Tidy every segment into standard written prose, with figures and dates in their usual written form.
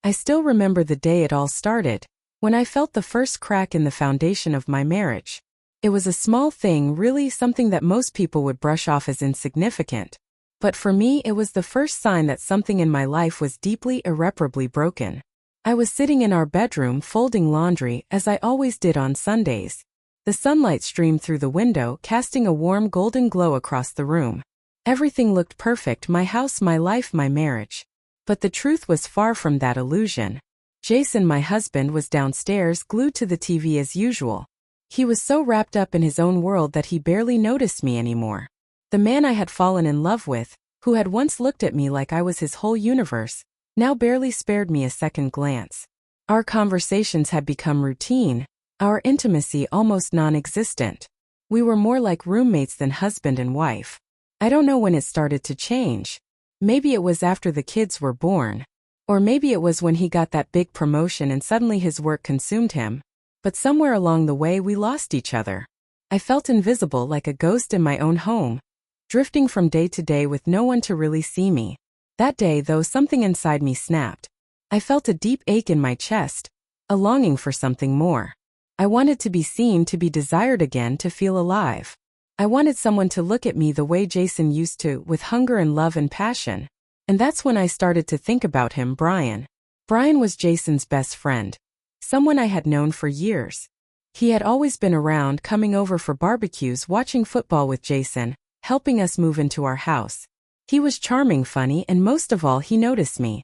I still remember the day it all started, when I felt the first crack in the foundation of my marriage. It was a small thing, really something that most people would brush off as insignificant. But for me, it was the first sign that something in my life was deeply, irreparably broken. I was sitting in our bedroom folding laundry, as I always did on Sundays. The sunlight streamed through the window, casting a warm golden glow across the room. Everything looked perfect: my house, my life, my marriage. But the truth was far from that illusion. Jason, my husband, was downstairs, glued to the TV as usual. He was so wrapped up in his own world that he barely noticed me anymore. The man I had fallen in love with, who had once looked at me like I was his whole universe, now barely spared me a second glance. Our conversations had become routine, our intimacy almost non-existent. We were more like roommates than husband and wife. I don't know when it started to change. Maybe it was after the kids were born. Or maybe it was when he got that big promotion and suddenly his work consumed him. But somewhere along the way we lost each other. I felt invisible, like a ghost in my own home, drifting from day to day with no one to really see me. That day, though, something inside me snapped. I felt a deep ache in my chest, a longing for something more. I wanted to be seen, to be desired again, to feel alive. I wanted someone to look at me the way Jason used to, with hunger and love and passion. And that's when I started to think about him, Brian. Brian was Jason's best friend. Someone I had known for years. He had always been around, coming over for barbecues, watching football with Jason, helping us move into our house. He was charming, funny, and most of all, he noticed me.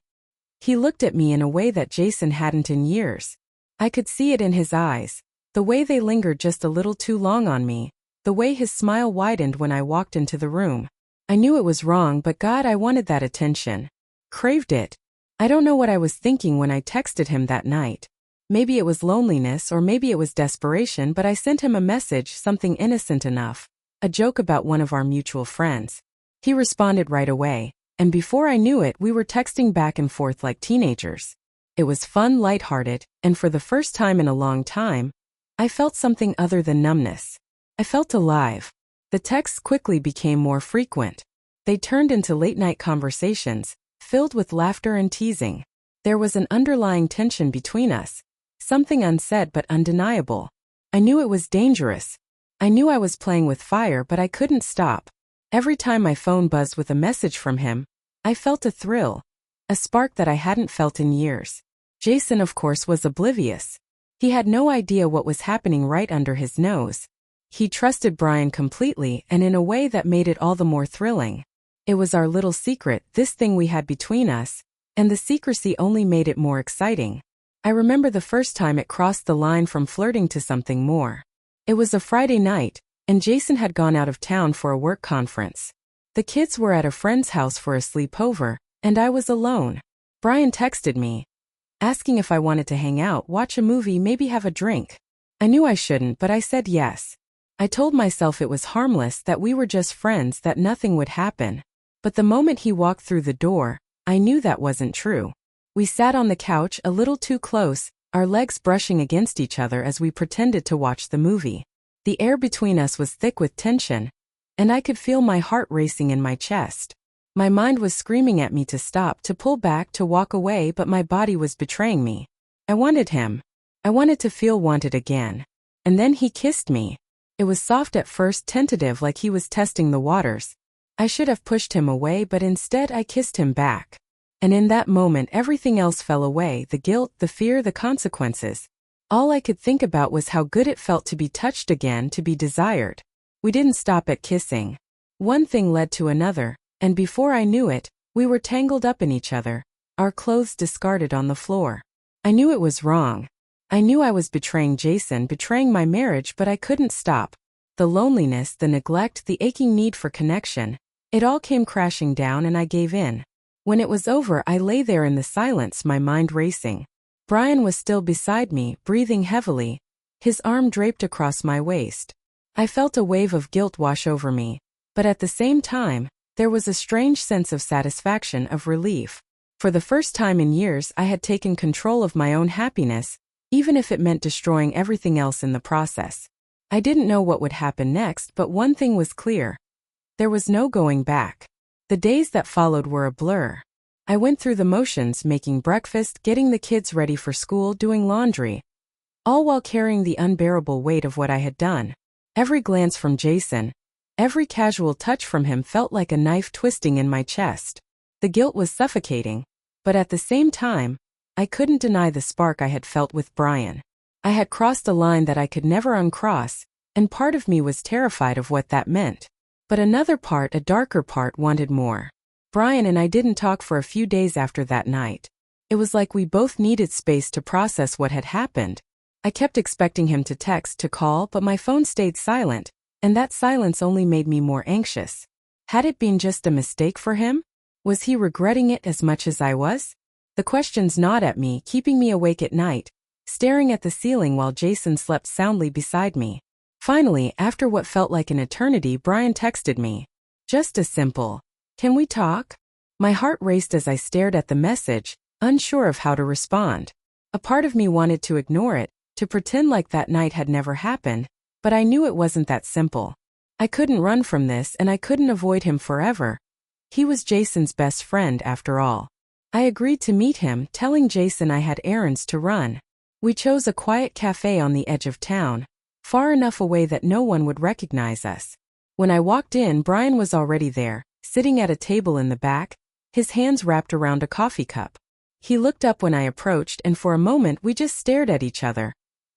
He looked at me in a way that Jason hadn't in years. I could see it in his eyes, the way they lingered just a little too long on me, the way his smile widened when I walked into the room. I knew it was wrong, but God, I wanted that attention. Craved it. I don't know what I was thinking when I texted him that night. Maybe it was loneliness, or maybe it was desperation, but I sent him a message, something innocent enough. A joke about one of our mutual friends. He responded right away, and before I knew it, we were texting back and forth like teenagers. It was fun, lighthearted, and for the first time in a long time, I felt something other than numbness. I felt alive. The texts quickly became more frequent. They turned into late-night conversations, filled with laughter and teasing. There was an underlying tension between us, something unsaid but undeniable. I knew it was dangerous. I knew I was playing with fire, but I couldn't stop. Every time my phone buzzed with a message from him, I felt a thrill, a spark that I hadn't felt in years. Jason, of course, was oblivious. He had no idea what was happening right under his nose. He trusted Brian completely, and in a way that made it all the more thrilling. It was our little secret, this thing we had between us, and the secrecy only made it more exciting. I remember the first time it crossed the line from flirting to something more. It was a Friday night, and Jason had gone out of town for a work conference. The kids were at a friend's house for a sleepover, and I was alone. Brian texted me, asking if I wanted to hang out, watch a movie, maybe have a drink. I knew I shouldn't, but I said yes. I told myself it was harmless, that we were just friends, that nothing would happen. But the moment he walked through the door, I knew that wasn't true. We sat on the couch a little too close, our legs brushing against each other as we pretended to watch the movie. The air between us was thick with tension, and I could feel my heart racing in my chest. My mind was screaming at me to stop, to pull back, to walk away, but my body was betraying me. I wanted him. I wanted to feel wanted again. And then he kissed me. It was soft at first, tentative, like he was testing the waters. I should have pushed him away, but instead I kissed him back. And in that moment everything else fell away, the guilt, the fear, the consequences. All I could think about was how good it felt to be touched again, to be desired. We didn't stop at kissing. One thing led to another, and before I knew it, we were tangled up in each other, our clothes discarded on the floor. I knew it was wrong. I knew I was betraying Jason, betraying my marriage, but I couldn't stop. The loneliness, the neglect, the aching need for connection, it all came crashing down, and I gave in. When it was over, I lay there in the silence, my mind racing. Brian was still beside me, breathing heavily, his arm draped across my waist. I felt a wave of guilt wash over me, but at the same time, there was a strange sense of satisfaction, of relief. For the first time in years, I had taken control of my own happiness, even if it meant destroying everything else in the process. I didn't know what would happen next, but one thing was clear. There was no going back. The days that followed were a blur. I went through the motions, making breakfast, getting the kids ready for school, doing laundry, all while carrying the unbearable weight of what I had done. Every glance from Jason, every casual touch from him felt like a knife twisting in my chest. The guilt was suffocating, but at the same time, I couldn't deny the spark I had felt with Brian. I had crossed a line that I could never uncross, and part of me was terrified of what that meant. But another part, a darker part, wanted more. Brian and I didn't talk for a few days after that night. It was like we both needed space to process what had happened. I kept expecting him to text, to call, but my phone stayed silent, and that silence only made me more anxious. Had it been just a mistake for him? Was he regretting it as much as I was? The questions gnawed at me, keeping me awake at night, staring at the ceiling while Jason slept soundly beside me. Finally, after what felt like an eternity, Brian texted me. Just a simple, "Can we talk?" My heart raced as I stared at the message, unsure of how to respond. A part of me wanted to ignore it, to pretend like that night had never happened, but I knew it wasn't that simple. I couldn't run from this, and I couldn't avoid him forever. He was Jason's best friend after all. I agreed to meet him, telling Jason I had errands to run. We chose a quiet cafe on the edge of town, far enough away that no one would recognize us. When I walked in, Brian was already there, sitting at a table in the back, his hands wrapped around a coffee cup. He looked up when I approached, and for a moment we just stared at each other,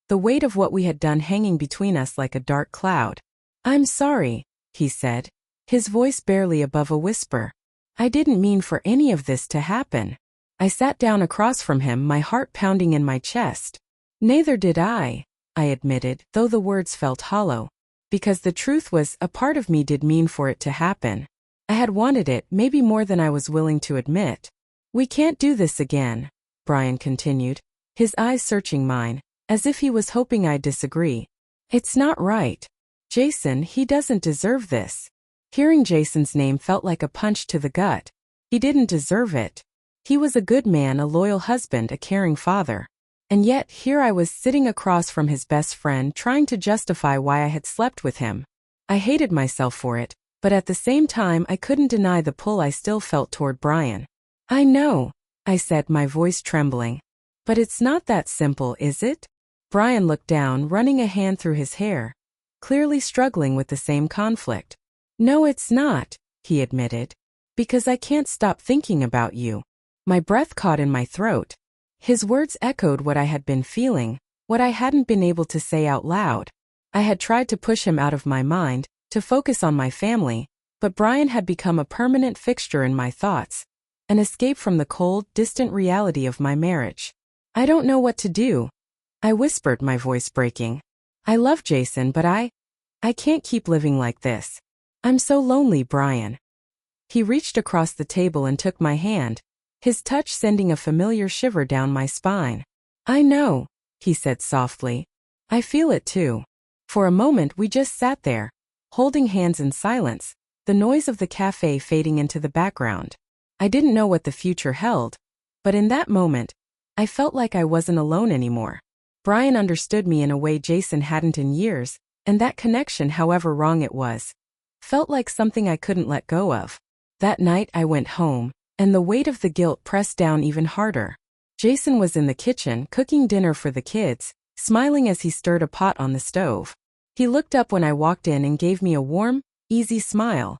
the weight of what we had done hanging between us like a dark cloud. "I'm sorry," he said, his voice barely above a whisper. "I didn't mean for any of this to happen." I sat down across from him, my heart pounding in my chest. "Neither did I admitted, though the words felt hollow. Because the truth was, a part of me did mean for it to happen. I had wanted it, maybe more than I was willing to admit. "We can't do this again," Brian continued, his eyes searching mine, as if he was hoping I'd disagree. "It's not right. Jason, he doesn't deserve this." Hearing Jason's name felt like a punch to the gut. He didn't deserve it. He was a good man, a loyal husband, a caring father. And yet, here I was sitting across from his best friend, trying to justify why I had slept with him. I hated myself for it, but at the same time I couldn't deny the pull I still felt toward Brian. "I know," I said, my voice trembling. "But it's not that simple, is it?" Brian looked down, running a hand through his hair, clearly struggling with the same conflict. "No, it's not," he admitted. "Because I can't stop thinking about you." My breath caught in my throat. His words echoed what I had been feeling, what I hadn't been able to say out loud. I had tried to push him out of my mind, to focus on my family, but Brian had become a permanent fixture in my thoughts, an escape from the cold, distant reality of my marriage. "I don't know what to do," I whispered, my voice breaking. "I love Jason, but I can't keep living like this. I'm so lonely, Brian." He reached across the table and took my hand, his touch sending a familiar shiver down my spine. "I know," he said softly. "I feel it too." For a moment we just sat there, holding hands in silence, the noise of the cafe fading into the background. I didn't know what the future held, but in that moment, I felt like I wasn't alone anymore. Brian understood me in a way Jason hadn't in years, and that connection, however wrong it was, felt like something I couldn't let go of. That night I went home, and the weight of the guilt pressed down even harder. Jason was in the kitchen, cooking dinner for the kids, smiling as he stirred a pot on the stove. He looked up when I walked in and gave me a warm, easy smile.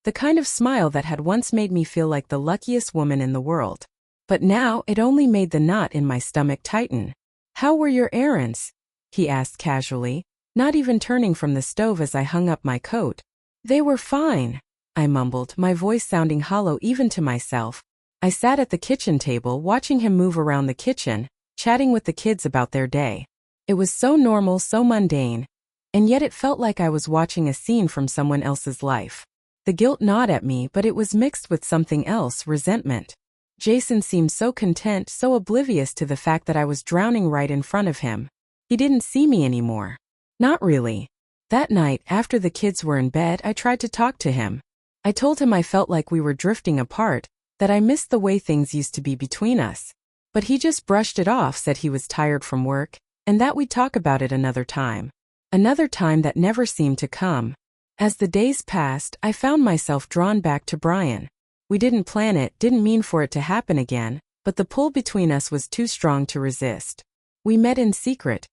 The kind of smile that had once made me feel like the luckiest woman in the world. But now it only made the knot in my stomach tighten. "How were your errands?" he asked casually, not even turning from the stove as I hung up my coat. "They were fine," I mumbled, my voice sounding hollow even to myself. I sat at the kitchen table, watching him move around the kitchen, chatting with the kids about their day. It was so normal, so mundane, and yet it felt like I was watching a scene from someone else's life. The guilt gnawed at me, but it was mixed with something else, resentment. Jason seemed so content, so oblivious to the fact that I was drowning right in front of him. He didn't see me anymore. Not really. That night, after the kids were in bed, I tried to talk to him. I told him I felt like we were drifting apart, that I missed the way things used to be between us. But he just brushed it off, said he was tired from work, and that we'd talk about it another time. Another time that never seemed to come. As the days passed, I found myself drawn back to Brian. We didn't plan it, didn't mean for it to happen again, but the pull between us was too strong to resist. We met in secret,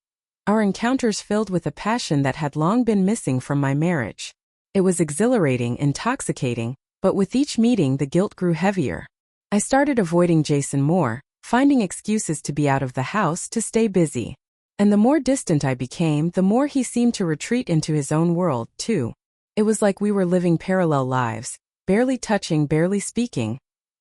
our encounters filled with a passion that had long been missing from my marriage. It was exhilarating, intoxicating, but with each meeting the guilt grew heavier. I started avoiding Jason more, finding excuses to be out of the house to stay busy. And the more distant I became, the more he seemed to retreat into his own world, too. It was like we were living parallel lives, barely touching, barely speaking.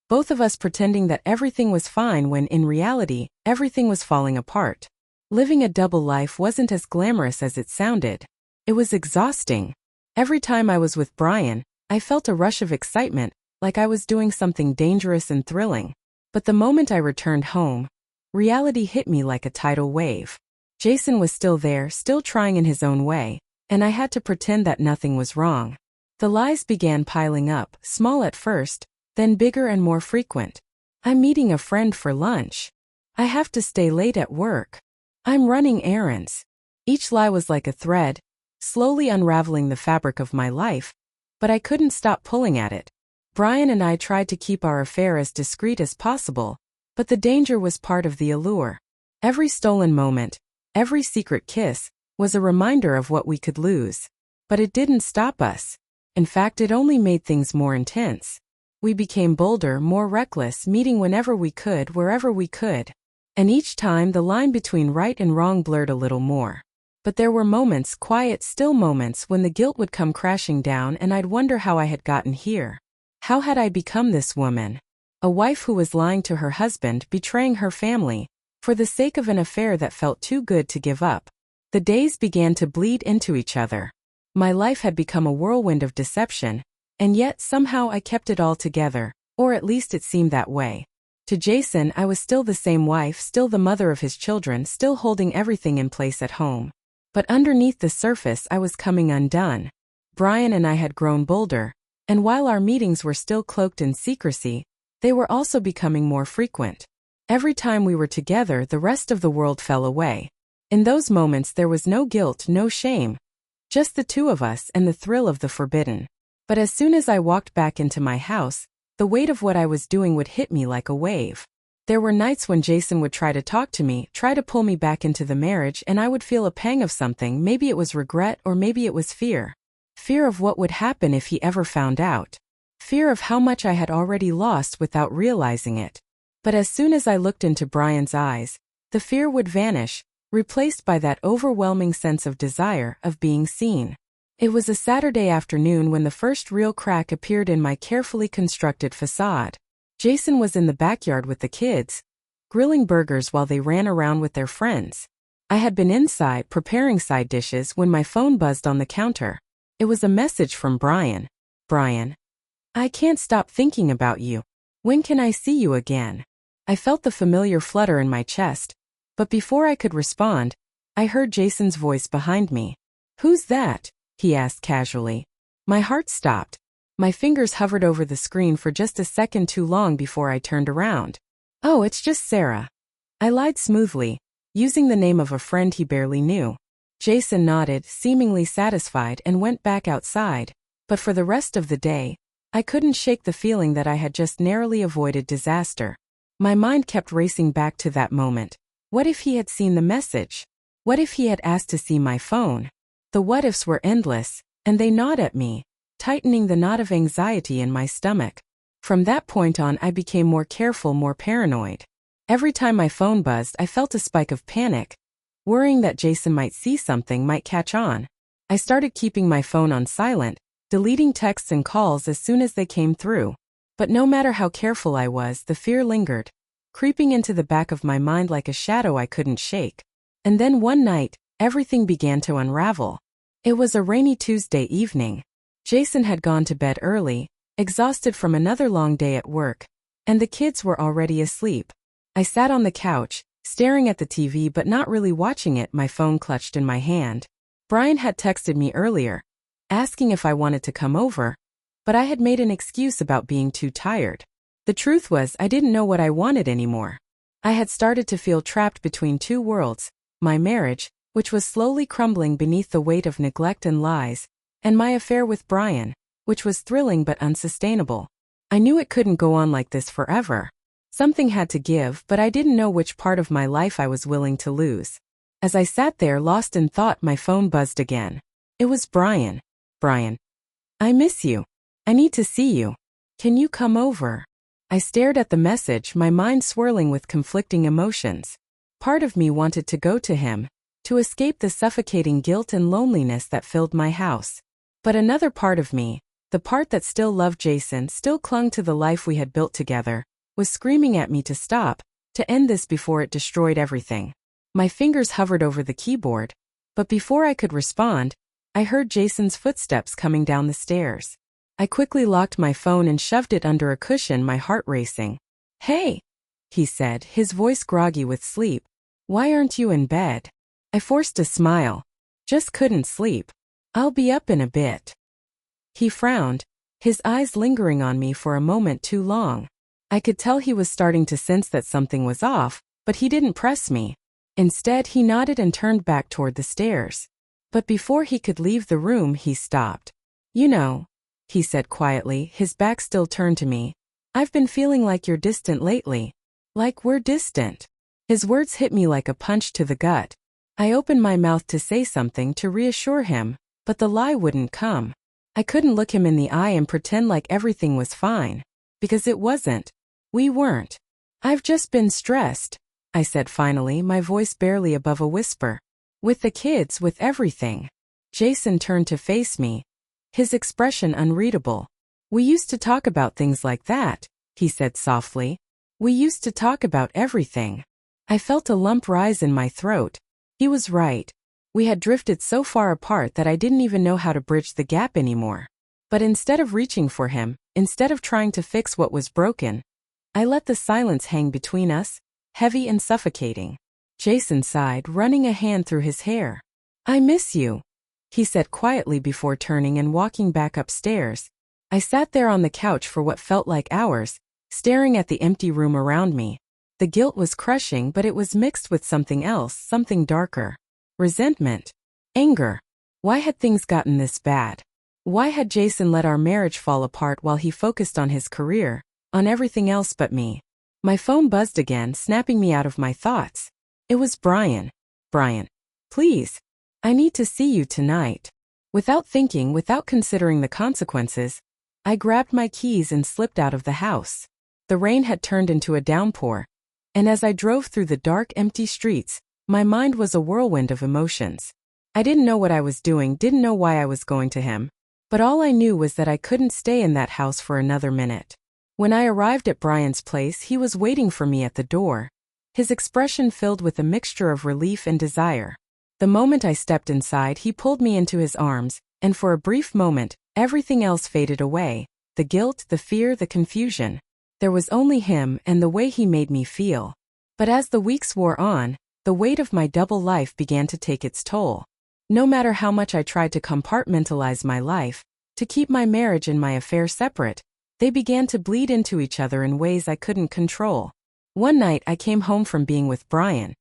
Both of us pretending that everything was fine when in reality, everything was falling apart. Living a double life wasn't as glamorous as it sounded. It was exhausting. Every time I was with Brian, I felt a rush of excitement, like I was doing something dangerous and thrilling. But the moment I returned home, reality hit me like a tidal wave. Jason was still there, still trying in his own way, and I had to pretend that nothing was wrong. The lies began piling up, small at first, then bigger and more frequent. I'm meeting a friend for lunch. I have to stay late at work. I'm running errands. Each lie was like a thread, slowly unraveling the fabric of my life, but I couldn't stop pulling at it. Brian and I tried to keep our affair as discreet as possible, but the danger was part of the allure. Every stolen moment, every secret kiss, was a reminder of what we could lose. But it didn't stop us. In fact, it only made things more intense. We became bolder, more reckless, meeting whenever we could, wherever we could. And each time the line between right and wrong blurred a little more. But there were moments, quiet, still moments, when the guilt would come crashing down and I'd wonder how I had gotten here. How had I become this woman? A wife who was lying to her husband, betraying her family, for the sake of an affair that felt too good to give up. The days began to bleed into each other. My life had become a whirlwind of deception, and yet somehow I kept it all together, or at least it seemed that way. To Jason, I was still the same wife, still the mother of his children, still holding everything in place at home. But underneath the surface I was coming undone. Brian and I had grown bolder, and while our meetings were still cloaked in secrecy, they were also becoming more frequent. Every time we were together, the rest of the world fell away. In those moments there was no guilt, no shame. Just the two of us and the thrill of the forbidden. But as soon as I walked back into my house, the weight of what I was doing would hit me like a wave. There were nights when Jason would try to talk to me, try to pull me back into the marriage, and I would feel a pang of something. Maybe it was regret or maybe it was fear. Fear of what would happen if he ever found out. Fear of how much I had already lost without realizing it. But as soon as I looked into Brian's eyes, the fear would vanish, replaced by that overwhelming sense of desire, of being seen. It was a Saturday afternoon when the first real crack appeared in my carefully constructed facade. Jason was in the backyard with the kids, grilling burgers while they ran around with their friends. I had been inside preparing side dishes when my phone buzzed on the counter. It was a message from Brian. Brian, I can't stop thinking about you. When can I see you again? I felt the familiar flutter in my chest, but before I could respond, I heard Jason's voice behind me. Who's that? He asked casually. My heart stopped. My fingers hovered over the screen for just a second too long before I turned around. Oh, it's just Sarah. I lied smoothly, using the name of a friend he barely knew. Jason nodded, seemingly satisfied, and went back outside. But for the rest of the day, I couldn't shake the feeling that I had just narrowly avoided disaster. My mind kept racing back to that moment. What if he had seen the message? What if he had asked to see my phone? The what-ifs were endless, and they gnawed at me, tightening the knot of anxiety in my stomach. From that point on, I became more careful, more paranoid. Every time my phone buzzed, I felt a spike of panic, worrying that Jason might see something, might catch on. I started keeping my phone on silent, deleting texts and calls as soon as they came through. But no matter how careful I was, the fear lingered, creeping into the back of my mind like a shadow I couldn't shake. And then one night, everything began to unravel. It was a rainy Tuesday evening. Jason had gone to bed early, exhausted from another long day at work, and the kids were already asleep. I sat on the couch, staring at the TV but not really watching it, my phone clutched in my hand. Brian had texted me earlier, asking if I wanted to come over, but I had made an excuse about being too tired. The truth was, I didn't know what I wanted anymore. I had started to feel trapped between two worlds, my marriage, which was slowly crumbling beneath the weight of neglect and lies, and my affair with Brian, which was thrilling but unsustainable. I knew it couldn't go on like this forever. Something had to give, but I didn't know which part of my life I was willing to lose. As I sat there lost in thought, my phone buzzed again. It was Brian. Brian. I miss you. I need to see you. Can you come over? I stared at the message, my mind swirling with conflicting emotions. Part of me wanted to go to him, to escape the suffocating guilt and loneliness that filled my house. But another part of me, the part that still loved Jason, still clung to the life we had built together, was screaming at me to stop, to end this before it destroyed everything. My fingers hovered over the keyboard, but before I could respond, I heard Jason's footsteps coming down the stairs. I quickly locked my phone and shoved it under a cushion, my heart racing. Hey, he said, his voice groggy with sleep. Why aren't you in bed? I forced a smile. Just couldn't sleep. I'll be up in a bit. He frowned, his eyes lingering on me for a moment too long. I could tell he was starting to sense that something was off, but he didn't press me. Instead, he nodded and turned back toward the stairs. But before he could leave the room, he stopped. You know, he said quietly, his back still turned to me. I've been feeling like you're distant lately. Like we're distant. His words hit me like a punch to the gut. I opened my mouth to say something to reassure him, but the lie wouldn't come. I couldn't look him in the eye and pretend like everything was fine. Because it wasn't. We weren't. I've just been stressed, I said finally, my voice barely above a whisper. With the kids, with everything. Jason turned to face me, his expression unreadable. We used to talk about things like that, he said softly. We used to talk about everything. I felt a lump rise in my throat. He was right. We had drifted so far apart that I didn't even know how to bridge the gap anymore. But instead of reaching for him, instead of trying to fix what was broken, I let the silence hang between us, heavy and suffocating. Jason sighed, running a hand through his hair. I miss you, he said quietly before turning and walking back upstairs. I sat there on the couch for what felt like hours, staring at the empty room around me. The guilt was crushing, but it was mixed with something else, something darker. Resentment. Anger. Why had things gotten this bad? Why had Jason let our marriage fall apart while he focused on his career, on everything else but me? My phone buzzed again, snapping me out of my thoughts. It was Brian. Brian. Please. I need to see you tonight. Without thinking, without considering the consequences, I grabbed my keys and slipped out of the house. The rain had turned into a downpour, and as I drove through the dark, empty streets, my mind was a whirlwind of emotions. I didn't know what I was doing, didn't know why I was going to him, but all I knew was that I couldn't stay in that house for another minute. When I arrived at Brian's place, he was waiting for me at the door, his expression filled with a mixture of relief and desire. The moment I stepped inside, he pulled me into his arms, and for a brief moment, everything else faded away, the guilt, the fear, the confusion. There was only him and the way he made me feel. But as the weeks wore on, the weight of my double life began to take its toll. No matter how much I tried to compartmentalize my life, to keep my marriage and my affair separate, they began to bleed into each other in ways I couldn't control. One night I came home from being with Brian,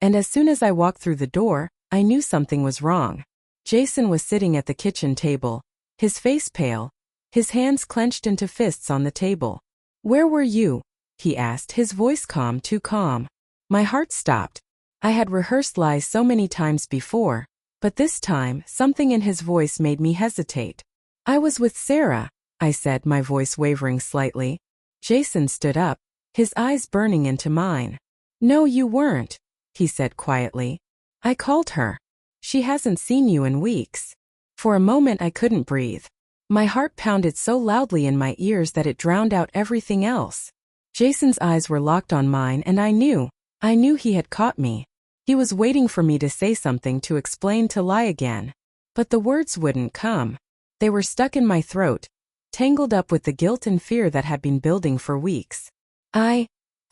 and as soon as I walked through the door, I knew something was wrong. Jason was sitting at the kitchen table, his face pale, his hands clenched into fists on the table. Where were you? He asked, his voice calm, too calm. My heart stopped. I had rehearsed lies so many times before, but this time, something in his voice made me hesitate. I was with Sarah, I said, my voice wavering slightly. Jason stood up, his eyes burning into mine. No, you weren't, he said quietly. I called her. She hasn't seen you in weeks. For a moment I couldn't breathe. My heart pounded so loudly in my ears that it drowned out everything else. Jason's eyes were locked on mine, and I knew he had caught me. He was waiting for me to say something, to explain, to lie again. But the words wouldn't come. They were stuck in my throat, tangled up with the guilt and fear that had been building for weeks. I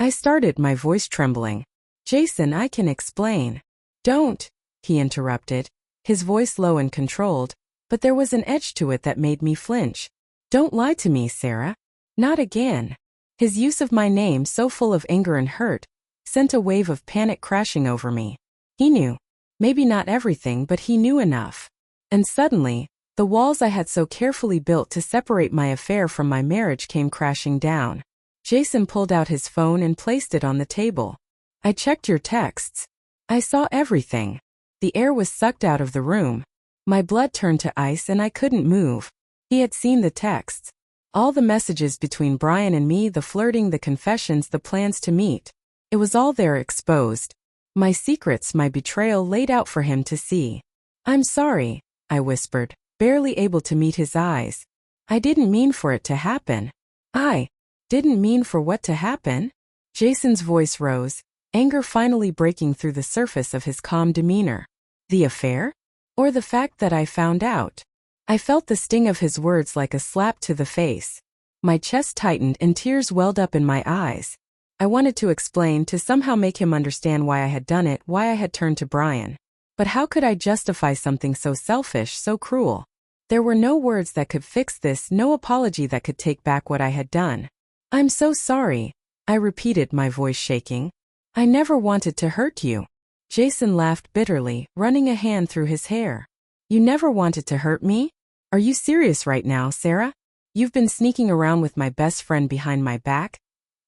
started, my voice trembling. Jason, I can explain. Don't, he interrupted, his voice low and controlled, but there was an edge to it that made me flinch. Don't lie to me, Sarah. Not again. His use of my name, so full of anger and hurt, sent a wave of panic crashing over me. He knew. Maybe not everything, but he knew enough. And suddenly, The walls I had so carefully built to separate my affair from my marriage came crashing down. Jason pulled out his phone and placed it on the table. I checked your texts. I saw everything. The air was sucked out of the room. My blood turned to ice and I couldn't move. He had seen the texts. All the messages between Brian and me, the flirting, the confessions, the plans to meet. It was all there exposed. My secrets, my betrayal laid out for him to see. I'm sorry, I whispered, barely able to meet his eyes. I didn't mean for it to happen. I didn't mean for what to happen? Jason's voice rose, anger finally breaking through the surface of his calm demeanor. The affair? Or the fact that I found out? I felt the sting of his words like a slap to the face. My chest tightened and tears welled up in my eyes. I wanted to explain, to somehow make him understand why I had done it, why I had turned to Brian. But how could I justify something so selfish, so cruel? There were no words that could fix this, no apology that could take back what I had done. I'm so sorry, I repeated, my voice shaking. I never wanted to hurt you. Jason laughed bitterly, running a hand through his hair. You never wanted to hurt me? Are you serious right now, Sarah? You've been sneaking around with my best friend behind my back,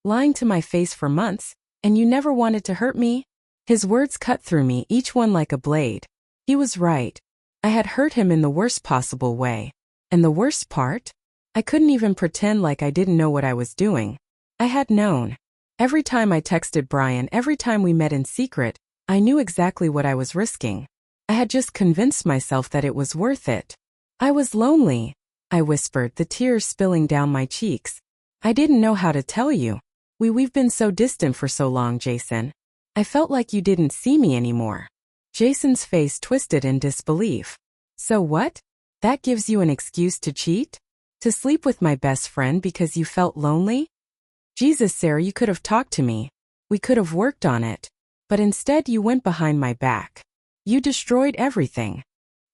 lying to my face for months, and you never wanted to hurt me? His words cut through me, each one like a blade. He was right. I had hurt him in the worst possible way. And the worst part? I couldn't even pretend like I didn't know what I was doing. I had known. Every time I texted Brian, every time we met in secret, I knew exactly what I was risking. I had just convinced myself that it was worth it. I was lonely, I whispered, the tears spilling down my cheeks. I didn't know how to tell you. We've been so distant for so long, Jason. I felt like you didn't see me anymore. Jason's face twisted in disbelief. So what? That gives you an excuse to cheat? To sleep with my best friend because you felt lonely? Jesus, Sarah, you could have talked to me. We could have worked on it. But instead you went behind my back. You destroyed everything.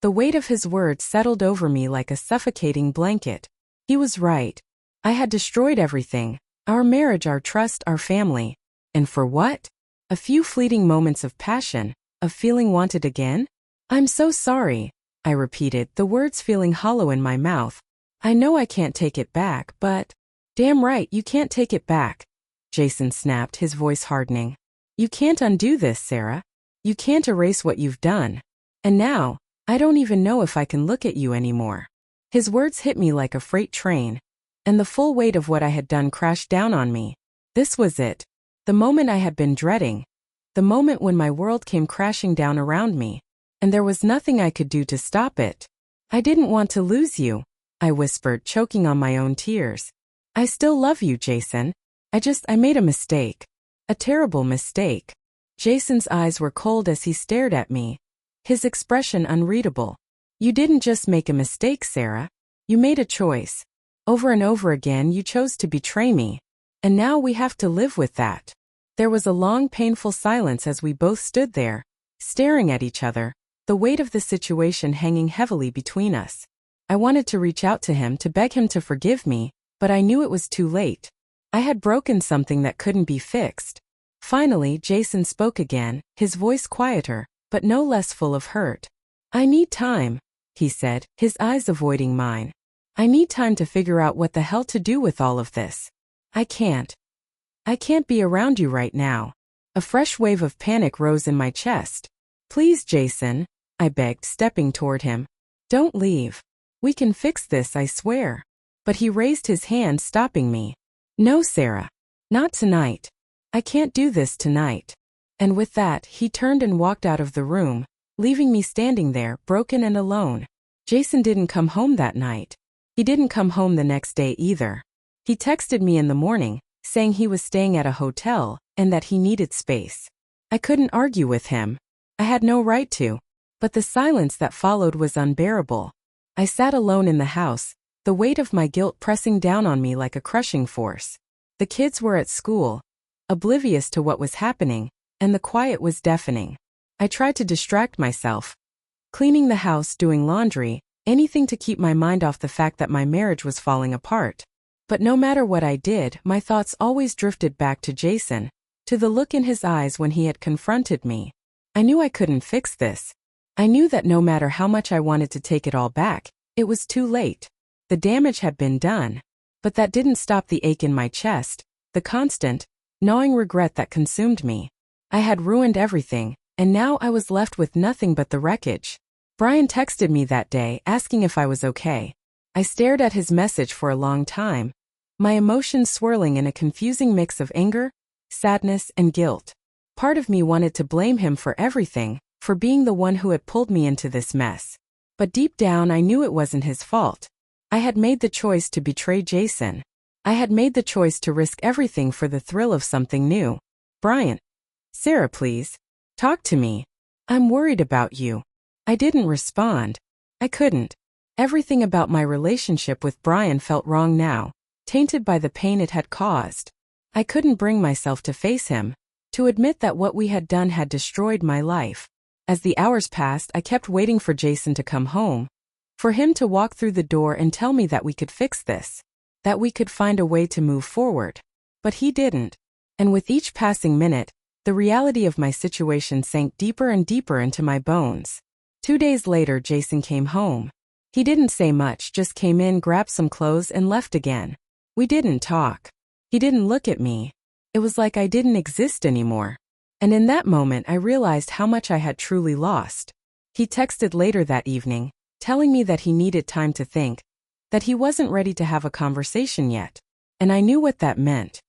The weight of his words settled over me like a suffocating blanket. He was right. I had destroyed everything. Our marriage, our trust, our family. And for what? A few fleeting moments of passion, of feeling wanted again? I'm so sorry, I repeated, the words feeling hollow in my mouth. I know I can't take it back, but… Damn right, you can't take it back, Jason snapped, his voice hardening. You can't undo this, Sarah. You can't erase what you've done. And now, I don't even know if I can look at you anymore. His words hit me like a freight train, and the full weight of what I had done crashed down on me. This was it. The moment I had been dreading. The moment when my world came crashing down around me, and there was nothing I could do to stop it. I didn't want to lose you, I whispered, choking on my own tears. I still love you, Jason. I made a mistake. A terrible mistake. Jason's eyes were cold as he stared at me, his expression unreadable. You didn't just make a mistake, Sarah. You made a choice. Over and over again you chose to betray me. And now we have to live with that. There was a long, painful silence as we both stood there, staring at each other, the weight of the situation hanging heavily between us. I wanted to reach out to him to beg him to forgive me, but I knew it was too late. I had broken something that couldn't be fixed. Finally, Jason spoke again, his voice quieter, but no less full of hurt. I need time, he said, his eyes avoiding mine. I need time to figure out what the hell to do with all of this. I can't be around you right now. A fresh wave of panic rose in my chest. Please, Jason, I begged, stepping toward him. Don't leave. We can fix this, I swear. But he raised his hand, stopping me. No, Sarah. Not tonight. I can't do this tonight. And with that, he turned and walked out of the room, leaving me standing there, broken and alone. Jason didn't come home that night. He didn't come home the next day either. He texted me in the morning, saying he was staying at a hotel, and that he needed space. I couldn't argue with him. I had no right to. But the silence that followed was unbearable. I sat alone in the house, the weight of my guilt pressing down on me like a crushing force. The kids were at school, oblivious to what was happening, and the quiet was deafening. I tried to distract myself, cleaning the house, doing laundry, anything to keep my mind off the fact that my marriage was falling apart. But no matter what I did, my thoughts always drifted back to Jason, to the look in his eyes when he had confronted me. I knew I couldn't fix this. I knew that no matter how much I wanted to take it all back, It was too late. The damage had been done. But that didn't stop the ache in my chest, the constant, gnawing regret that consumed me. I had ruined everything, and now I was left with nothing but the wreckage. Brian texted me that day asking if I was okay. I stared at his message for a long time, my emotions swirling in a confusing mix of anger, sadness, and guilt. Part of me wanted to blame him for everything, for being the one who had pulled me into this mess. But deep down I knew it wasn't his fault. I had made the choice to betray Jason. I had made the choice to risk everything for the thrill of something new. Brian. Sarah, please. Talk to me. I'm worried about you. I didn't respond. I couldn't. Everything about my relationship with Brian felt wrong now, tainted by the pain it had caused. I couldn't bring myself to face him, to admit that what we had done had destroyed my life. As the hours passed, I kept waiting for Jason to come home, for him to walk through the door and tell me that we could fix this, that we could find a way to move forward. But he didn't. And with each passing minute, the reality of my situation sank deeper and deeper into my bones. 2 days later, Jason came home. He didn't say much, just came in, grabbed some clothes, and left again. We didn't talk. He didn't look at me. It was like I didn't exist anymore. And in that moment, I realized how much I had truly lost. He texted later that evening, telling me that he needed time to think, that he wasn't ready to have a conversation yet. And I knew what that meant.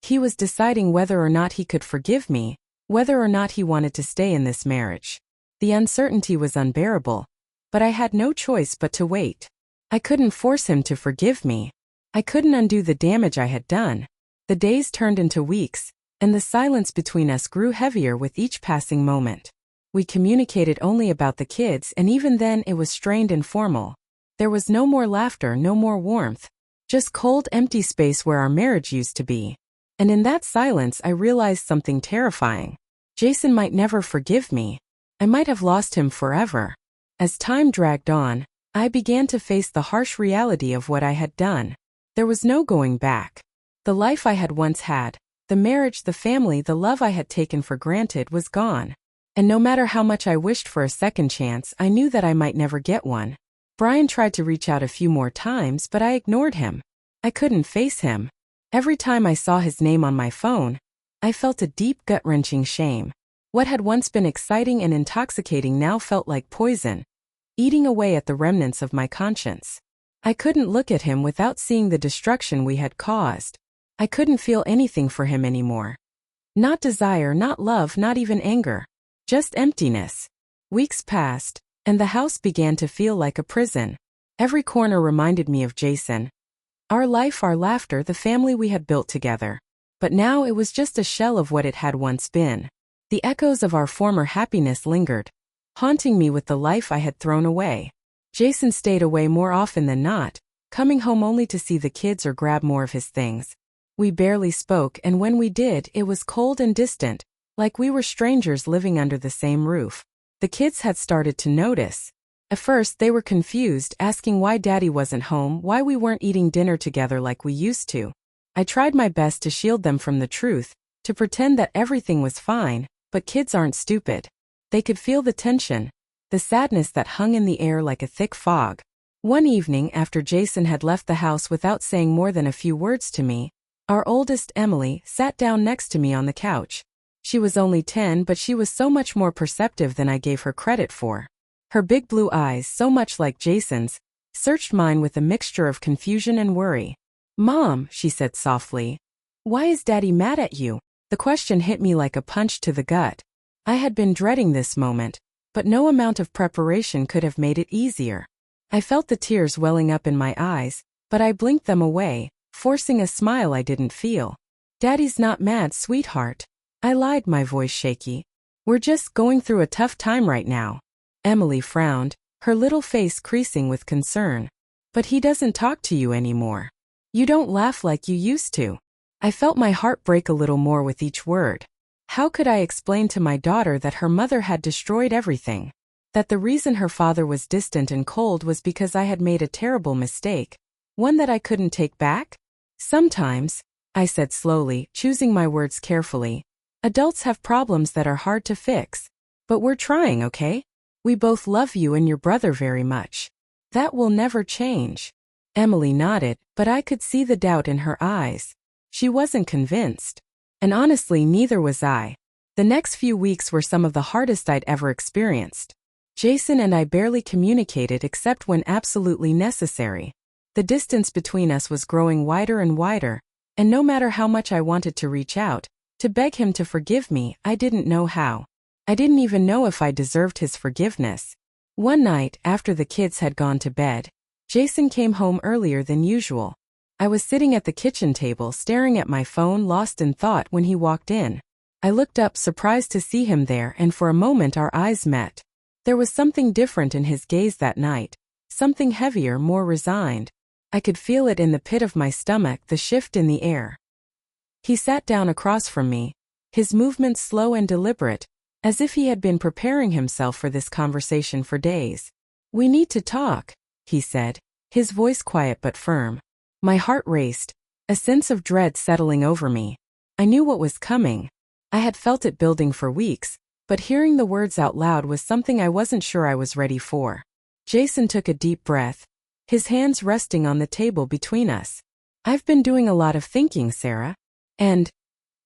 He was deciding whether or not he could forgive me, whether or not he wanted to stay in this marriage. The uncertainty was unbearable, but I had no choice but to wait. I couldn't force him to forgive me. I couldn't undo the damage I had done. The days turned into weeks, and the silence between us grew heavier with each passing moment. We communicated only about the kids, and even then it was strained and formal. There was no more laughter, no more warmth, just cold, empty space where our marriage used to be. And in that silence I realized something terrifying. Jason might never forgive me. I might have lost him forever. As time dragged on, I began to face the harsh reality of what I had done. There was no going back. The life I had once had, the marriage, the family, the love I had taken for granted was gone. And no matter how much I wished for a second chance, I knew that I might never get one. Brian tried to reach out a few more times, but I ignored him. I couldn't face him. Every time I saw his name on my phone, I felt a deep, gut-wrenching shame. What had once been exciting and intoxicating now felt like poison, eating away at the remnants of my conscience. I couldn't look at him without seeing the destruction we had caused. I couldn't feel anything for him anymore. Not desire, not love, not even anger. Just emptiness. Weeks passed, and the house began to feel like a prison. Every corner reminded me of Jason. Our life, our laughter, the family we had built together. But now it was just a shell of what it had once been. The echoes of our former happiness lingered, haunting me with the life I had thrown away. Jason stayed away more often than not, coming home only to see the kids or grab more of his things. We barely spoke, and when we did, it was cold and distant, like we were strangers living under the same roof. The kids had started to notice. At first, they were confused, asking why Daddy wasn't home, why we weren't eating dinner together like we used to. I tried my best to shield them from the truth, to pretend that everything was fine, but kids aren't stupid. They could feel the tension, the sadness that hung in the air like a thick fog. One evening, after Jason had left the house without saying more than a few words to me, our oldest, Emily, sat down next to me on the couch. She was only 10, but she was so much more perceptive than I gave her credit for. Her big blue eyes, so much like Jason's, searched mine with a mixture of confusion and worry. "Mom," she said softly, "why is Daddy mad at you?" The question hit me like a punch to the gut. I had been dreading this moment, but no amount of preparation could have made it easier. I felt the tears welling up in my eyes, but I blinked them away, forcing a smile I didn't feel. "Daddy's not mad, sweetheart." I lied, my voice shaky. "We're just going through a tough time right now." Emily frowned, her little face creasing with concern. "But he doesn't talk to you anymore. You don't laugh like you used to." I felt my heart break a little more with each word. How could I explain to my daughter that her mother had destroyed everything? That the reason her father was distant and cold was because I had made a terrible mistake, one that I couldn't take back? "Sometimes," I said slowly, choosing my words carefully, "adults have problems that are hard to fix. But we're trying, okay? We both love you and your brother very much." That will never change. Emily nodded, but I could see the doubt in her eyes. She wasn't convinced. And honestly, neither was I. The next few weeks were some of the hardest I'd ever experienced. Jason and I barely communicated except when absolutely necessary. The distance between us was growing wider and wider, and no matter how much I wanted to reach out, to beg him to forgive me, I didn't know how. I didn't even know if I deserved his forgiveness. One night, after the kids had gone to bed, Jason came home earlier than usual. I was sitting at the kitchen table staring at my phone, lost in thought, when he walked in. I looked up, surprised to see him there, and for a moment our eyes met. There was something different in his gaze that night, something heavier, more resigned. I could feel it in the pit of my stomach, the shift in the air. He sat down across from me, his movements slow and deliberate, as if he had been preparing himself for this conversation for days. "We need to talk," he said, his voice quiet but firm. My heart raced, a sense of dread settling over me. I knew what was coming. I had felt it building for weeks, but hearing the words out loud was something I wasn't sure I was ready for. Jason took a deep breath, his hands resting on the table between us. "I've been doing a lot of thinking, Sarah. And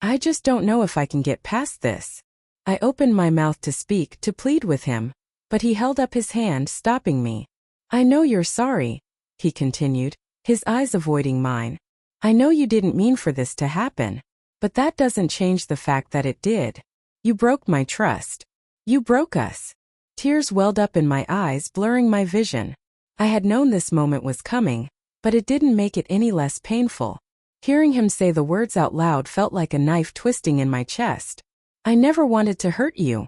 I just don't know if I can get past this." I opened my mouth to speak, to plead with him, but he held up his hand, stopping me. "I know you're sorry," he continued, his eyes avoiding mine. "I know you didn't mean for this to happen, but that doesn't change the fact that it did. You broke my trust. You broke us." Tears welled up in my eyes, blurring my vision. I had known this moment was coming, but it didn't make it any less painful. Hearing him say the words out loud felt like a knife twisting in my chest. "I never wanted to hurt you,"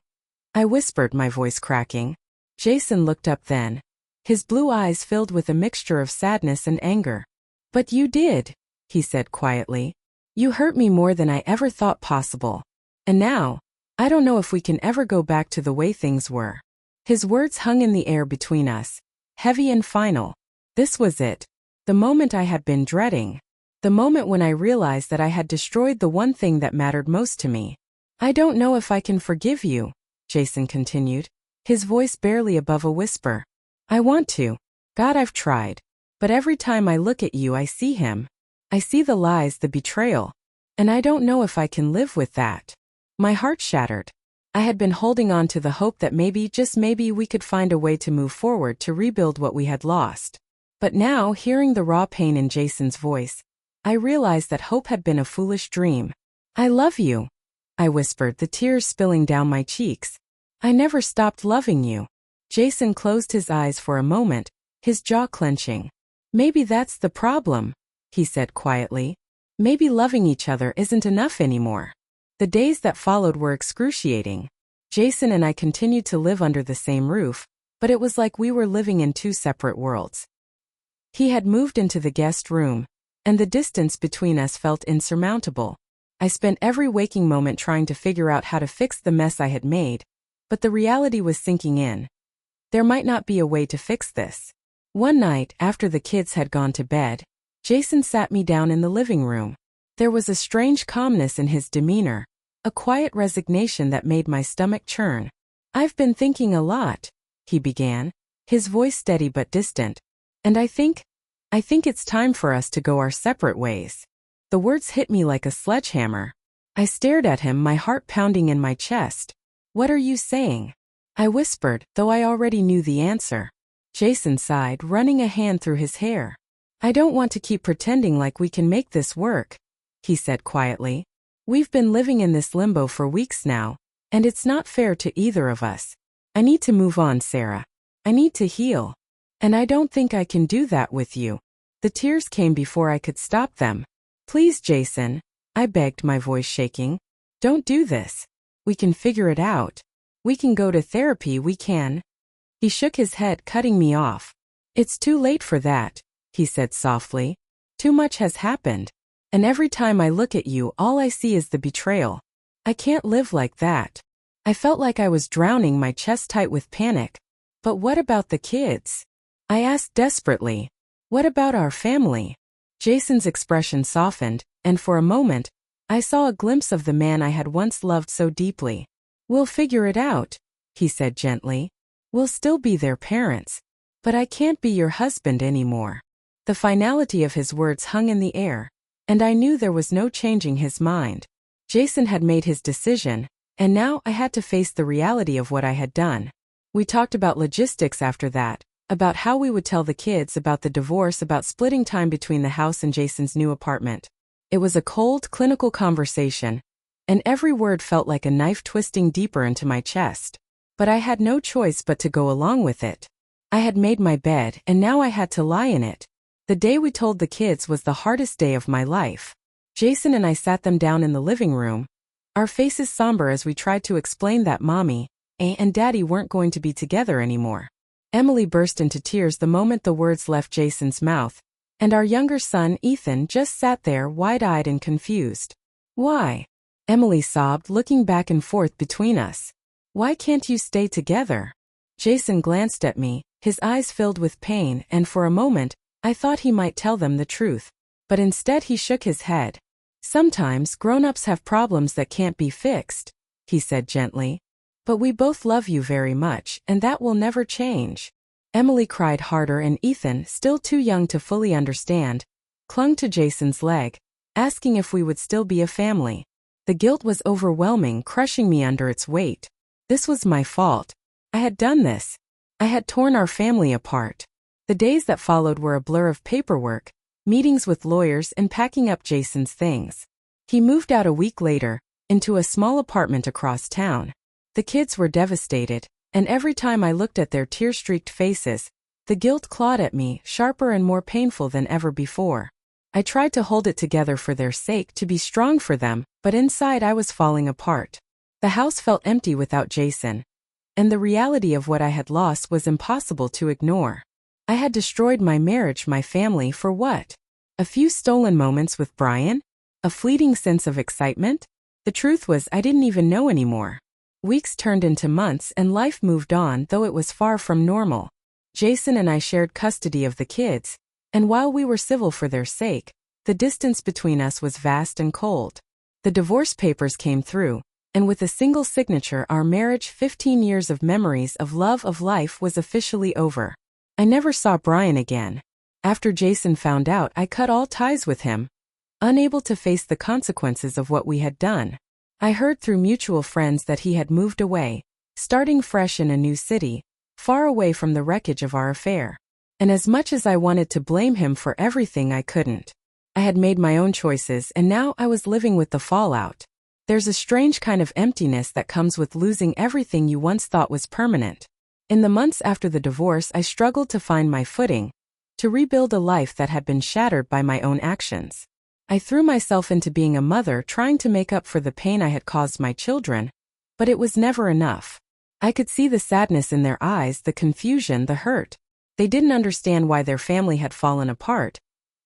I whispered, my voice cracking. Jason looked up then, his blue eyes filled with a mixture of sadness and anger. "But you did," he said quietly. "You hurt me more than I ever thought possible. And now, I don't know if we can ever go back to the way things were." His words hung in the air between us, heavy and final. This was it. The moment I had been dreading. The moment when I realized that I had destroyed the one thing that mattered most to me. "I don't know if I can forgive you," Jason continued, his voice barely above a whisper. "I want to. God, I've tried. But every time I look at you, I see him. I see the lies, the betrayal. And I don't know if I can live with that." My heart shattered. I had been holding on to the hope that maybe, just maybe, we could find a way to move forward, to rebuild what we had lost. But now, hearing the raw pain in Jason's voice, I realized that hope had been a foolish dream. "I love you," I whispered, the tears spilling down my cheeks. "I never stopped loving you." Jason closed his eyes for a moment, his jaw clenching. "Maybe that's the problem," he said quietly. "Maybe loving each other isn't enough anymore." The days that followed were excruciating. Jason and I continued to live under the same roof, but it was like we were living in two separate worlds. He had moved into the guest room, and the distance between us felt insurmountable. I spent every waking moment trying to figure out how to fix the mess I had made, but the reality was sinking in. There might not be a way to fix this. One night, after the kids had gone to bed, Jason sat me down in the living room. There was a strange calmness in his demeanor, a quiet resignation that made my stomach churn. "I've been thinking a lot," he began, his voice steady but distant. "And I think it's time for us to go our separate ways." The words hit me like a sledgehammer. I stared at him, my heart pounding in my chest. "What are you saying?" I whispered, though I already knew the answer. Jason sighed, running a hand through his hair. "I don't want to keep pretending like we can make this work," he said quietly. "We've been living in this limbo for weeks now, and it's not fair to either of us. I need to move on, Sarah. I need to heal. And I don't think I can do that with you." The tears came before I could stop them. "Please, Jason," I begged, my voice shaking. "Don't do this. We can figure it out. We can go to therapy, we can." He shook his head, cutting me off. "It's too late for that," he said softly. "Too much has happened. And every time I look at you, all I see is the betrayal. I can't live like that." I felt like I was drowning, my chest tight with panic. "But what about the kids?" I asked desperately. "What about our family?" Jason's expression softened, and for a moment, I saw a glimpse of the man I had once loved so deeply. "We'll figure it out," he said gently. "We'll still be their parents. "But I can't be your husband anymore." The finality of his words hung in the air, and I knew there was no changing his mind. Jason had made his decision, and now I had to face the reality of what I had done. We talked about logistics after that, about how we would tell the kids, about the divorce, about splitting time between the house and Jason's new apartment. It was a cold, clinical conversation, and every word felt like a knife twisting deeper into my chest. But I had no choice but to go along with it. I had made my bed, and now I had to lie in it. The day we told the kids was the hardest day of my life. Jason and I sat them down in the living room, our faces somber as we tried to explain that Mommy and Daddy weren't going to be together anymore. Emily burst into tears the moment the words left Jason's mouth, and our younger son, Ethan, just sat there wide-eyed and confused. "Why?" Emily sobbed, looking back and forth between us. "Why can't you stay together?" Jason glanced at me, his eyes filled with pain, and for a moment, I thought he might tell them the truth. But instead he shook his head. "Sometimes grown-ups have problems that can't be fixed," he said gently. "But we both love you very much, and that will never change." Emily cried harder, and Ethan, still too young to fully understand, clung to Jason's leg, asking if we would still be a family. The guilt was overwhelming, crushing me under its weight. This was my fault. I had done this. I had torn our family apart. The days that followed were a blur of paperwork, meetings with lawyers, and packing up Jason's things. He moved out a week later, into a small apartment across town. The kids were devastated, and every time I looked at their tear-streaked faces, the guilt clawed at me, sharper and more painful than ever before. I tried to hold it together for their sake, to be strong for them, but inside I was falling apart. The house felt empty without Jason, and the reality of what I had lost was impossible to ignore. I had destroyed my marriage, my family, for what? A few stolen moments with Brian? A fleeting sense of excitement? The truth was, I didn't even know anymore. Weeks turned into months and life moved on, though it was far from normal. Jason and I shared custody of the kids, and while we were civil for their sake, the distance between us was vast and cold. The divorce papers came through, and with a single signature, our marriage, 15 years of memories, of love, of life, was officially over. I never saw Brian again. After Jason found out, I cut all ties with him, unable to face the consequences of what we had done. I heard through mutual friends that he had moved away, starting fresh in a new city, far away from the wreckage of our affair. And as much as I wanted to blame him for everything, I couldn't. I had made my own choices, and now I was living with the fallout. There's a strange kind of emptiness that comes with losing everything you once thought was permanent. In the months after the divorce, I struggled to find my footing, to rebuild a life that had been shattered by my own actions. I threw myself into being a mother, trying to make up for the pain I had caused my children, but it was never enough. I could see the sadness in their eyes, the confusion, the hurt. They didn't understand why their family had fallen apart,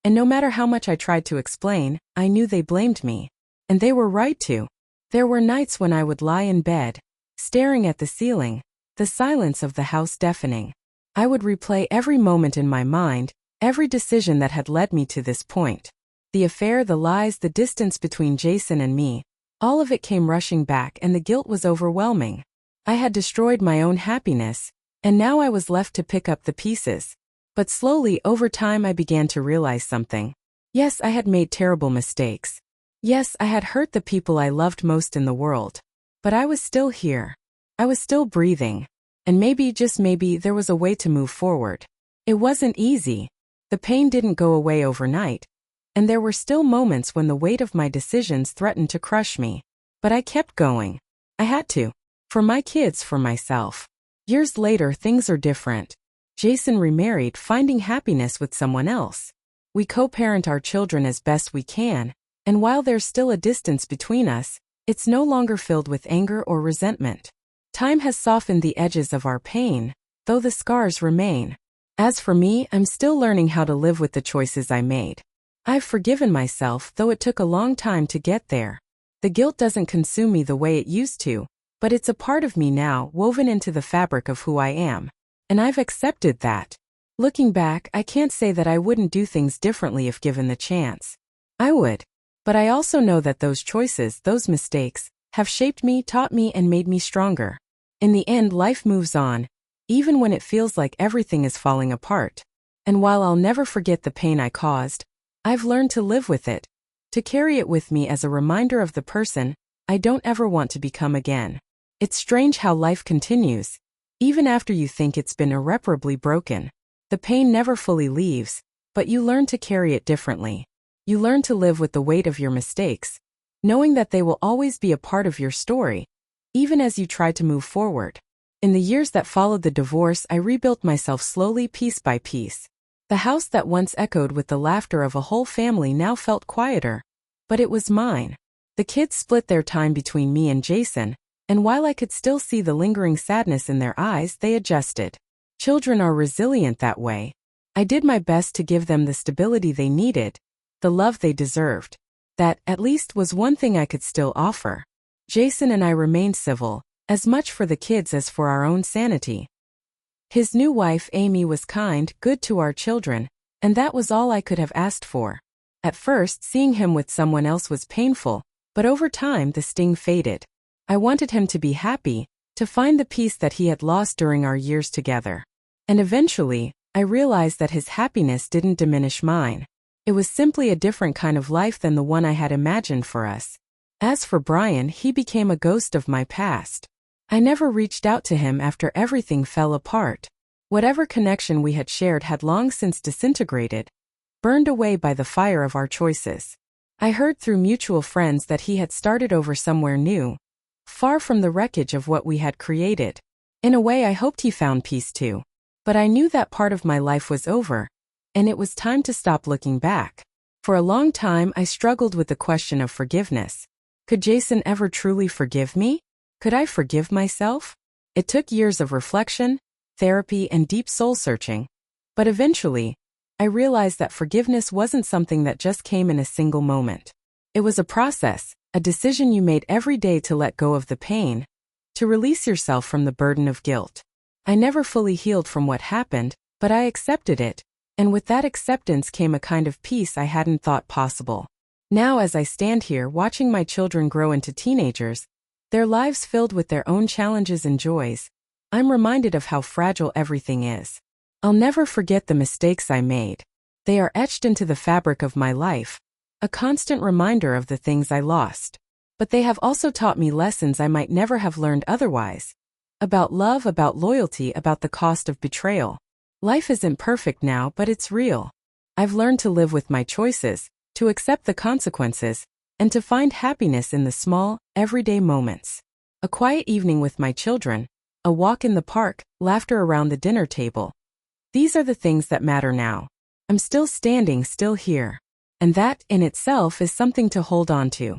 and no matter how much I tried to explain, I knew they blamed me. And they were right to. There were nights when I would lie in bed, staring at the ceiling, the silence of the house deafening. I would replay every moment in my mind, every decision that had led me to this point. The affair, the lies, the distance between Jason and me, all of it came rushing back, and the guilt was overwhelming. I had destroyed my own happiness, and now I was left to pick up the pieces. But slowly, over time, I began to realize something. Yes, I had made terrible mistakes. Yes, I had hurt the people I loved most in the world. But I was still here. I was still breathing. And maybe, just maybe, there was a way to move forward. It wasn't easy. The pain didn't go away overnight, and there were still moments when the weight of my decisions threatened to crush me. But I kept going. I had to. For my kids, for myself. Years later, things are different. Jason remarried, finding happiness with someone else. We co-parent our children as best we can, and while there's still a distance between us, it's no longer filled with anger or resentment. Time has softened the edges of our pain, though the scars remain. As for me, I'm still learning how to live with the choices I made. I've forgiven myself, though it took a long time to get there. The guilt doesn't consume me the way it used to, but it's a part of me now, woven into the fabric of who I am. And I've accepted that. Looking back, I can't say that I wouldn't do things differently if given the chance. I would. But I also know that those choices, those mistakes, have shaped me, taught me, and made me stronger. In the end, life moves on, even when it feels like everything is falling apart. And while I'll never forget the pain I caused, I've learned to live with it, to carry it with me as a reminder of the person I don't ever want to become again. It's strange how life continues. Even after you think it's been irreparably broken, the pain never fully leaves, but you learn to carry it differently. You learn to live with the weight of your mistakes, knowing that they will always be a part of your story, even as you try to move forward. In the years that followed the divorce, I rebuilt myself slowly, piece by piece. The house that once echoed with the laughter of a whole family now felt quieter, but it was mine. The kids split their time between me and Jason, and while I could still see the lingering sadness in their eyes, they adjusted. Children are resilient that way. I did my best to give them the stability they needed, the love they deserved. That, at least, was one thing I could still offer. Jason and I remained civil, as much for the kids as for our own sanity. His new wife, Amy, was kind, good to our children, and that was all I could have asked for. At first, seeing him with someone else was painful, but over time the sting faded. I wanted him to be happy, to find the peace that he had lost during our years together. And eventually, I realized that his happiness didn't diminish mine. It was simply a different kind of life than the one I had imagined for us. As for Brian, he became a ghost of my past. I never reached out to him after everything fell apart. Whatever connection we had shared had long since disintegrated, burned away by the fire of our choices. I heard through mutual friends that he had started over somewhere new, far from the wreckage of what we had created. In a way, I hoped he found peace too. But I knew that part of my life was over, and it was time to stop looking back. For a long time, I struggled with the question of forgiveness. Could Jason ever truly forgive me? Could I forgive myself? It took years of reflection, therapy, and deep soul-searching. But eventually, I realized that forgiveness wasn't something that just came in a single moment. It was a process, a decision you made every day to let go of the pain, to release yourself from the burden of guilt. I never fully healed from what happened, but I accepted it, and with that acceptance came a kind of peace I hadn't thought possible. Now, as I stand here watching my children grow into teenagers, their lives filled with their own challenges and joys, I'm reminded of how fragile everything is. I'll never forget the mistakes I made. They are etched into the fabric of my life, a constant reminder of the things I lost. But they have also taught me lessons I might never have learned otherwise. About love, about loyalty, about the cost of betrayal. Life isn't perfect now, but it's real. I've learned to live with my choices, to accept the consequences, and to find happiness in the small, everyday moments. A quiet evening with my children, a walk in the park, laughter around the dinner table. These are the things that matter now. I'm still standing, still here. And that, in itself, is something to hold on to.